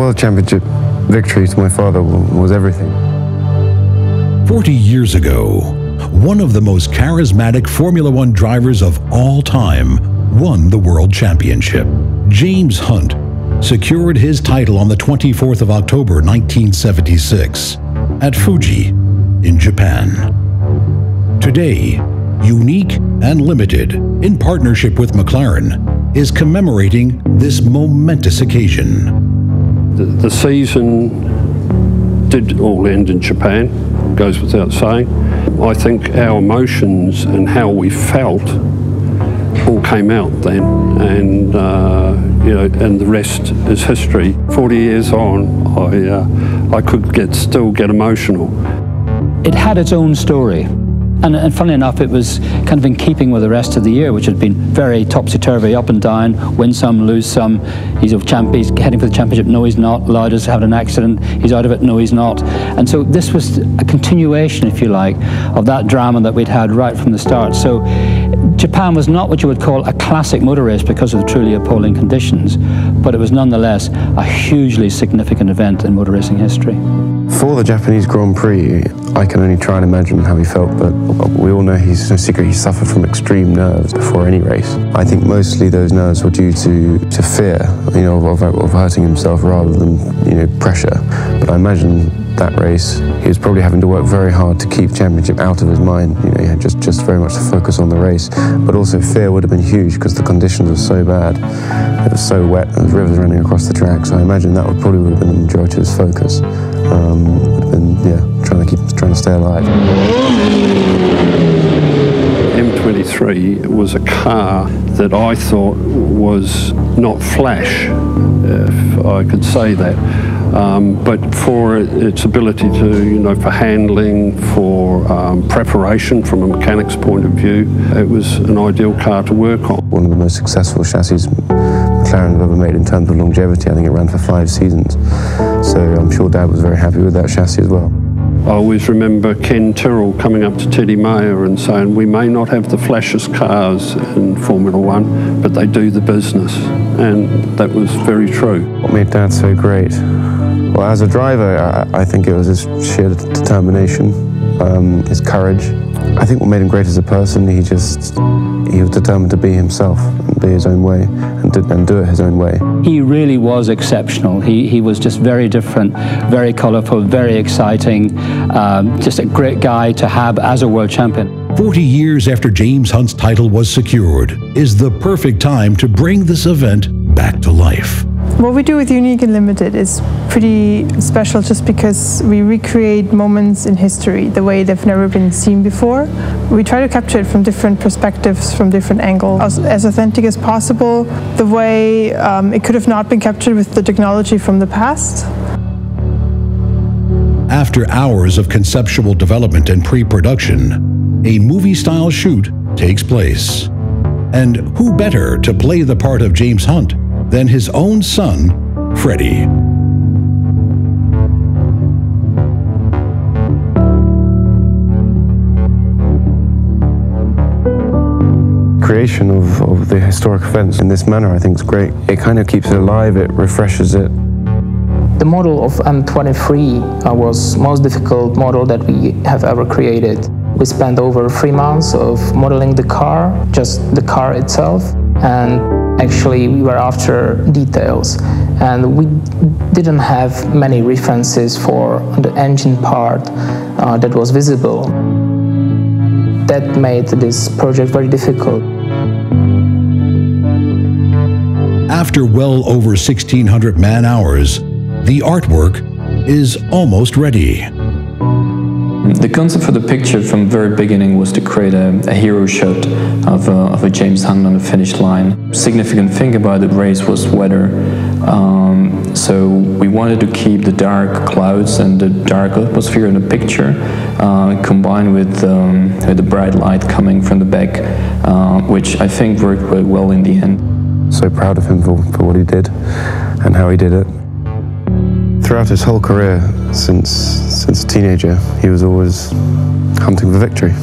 World Championship victory to my father was everything. 40 years ago, one of the most charismatic Formula One drivers of all time won the World Championship. James Hunt secured his title on the 24th of October 1976 at Fuji in Japan. Today, Unique and Limited, in partnership with McLaren, is commemorating this momentous occasion. The season did all end in Japan, goes without saying. I think our emotions and how we felt all came out then, and you know, and the rest is history. 40 years on, I could still get emotional. It had its own story. And funnily enough, it was kind of in keeping with the rest of the year, which had been very topsy-turvy, up and down, win some, lose some. He's heading for the championship, no he's not. Lauda's having an accident, he's out of it, no he's not. And so this was a continuation, if you like, of that drama that we'd had right from the start. So Japan was not what you would call a classic motor race because of the truly appalling conditions, but it was nonetheless a hugely significant event in motor racing history. For the Japanese Grand Prix, I can only try and imagine how he felt, but we all know he's no secret he suffered from extreme nerves before any race. I think mostly those nerves were due to fear, you know, of hurting himself rather than, you know, pressure. But I imagine that race, he was probably having to work very hard to keep championship out of his mind. You know, he had just very much to focus on the race. But also fear would have been huge because the conditions were so bad. It was so wet, there was rivers running across the track. So I imagine that would have been the majority of his focus. Would have been, yeah, trying to stay alive. M23 was a car that I thought was not flash, if I could say that. But for its ability to, you know, for handling, for preparation from a mechanic's point of view, it was an ideal car to work on. One of the most successful chassis McLaren have ever made in terms of longevity. I think it ran for 5 seasons. So I'm sure Dad was very happy with that chassis as well. I always remember Ken Tyrrell coming up to Teddy Mayer and saying, we may not have the flashiest cars in Formula One, but they do the business. And that was very true. What made Dad so great? Well, as a driver, I think it was his sheer determination, his courage. I think what made him great as a person, he was determined to be himself and be his own way and do it his own way. He really was exceptional. He was just very different, very colourful, very exciting, just a great guy to have as a world champion. 40 years after James Hunt's title was secured is the perfect time to bring this event back to life. What we do with Unique and Limited is pretty special just because we recreate moments in history the way they've never been seen before. We try to capture it from different perspectives, from different angles, as authentic as possible, the way it could have not been captured with the technology from the past. After hours of conceptual development and pre-production, a movie-style shoot takes place. And who better to play the part of James Hunt than his own son, Freddie? Creation of the historic events in this manner, I think, is great. It kind of keeps it alive, it refreshes it. The model of M23 was the most difficult model that we have ever created. We spent over 3 months of modeling the car, just the car itself, and actually we were after details, and we didn't have many references for the engine part that was visible. That made this project very difficult. After well over 1,600 man-hours, the artwork is almost ready. The concept for the picture from the very beginning was to create a hero shot of a James Hunt on the finish line. Significant thing about the race was weather. So we wanted to keep the dark clouds and the dark atmosphere in the picture combined with the bright light coming from the back, which I think worked quite well in the end. So proud of him for what he did and how he did it. Throughout his whole career, since a teenager, he was always hunting for victory.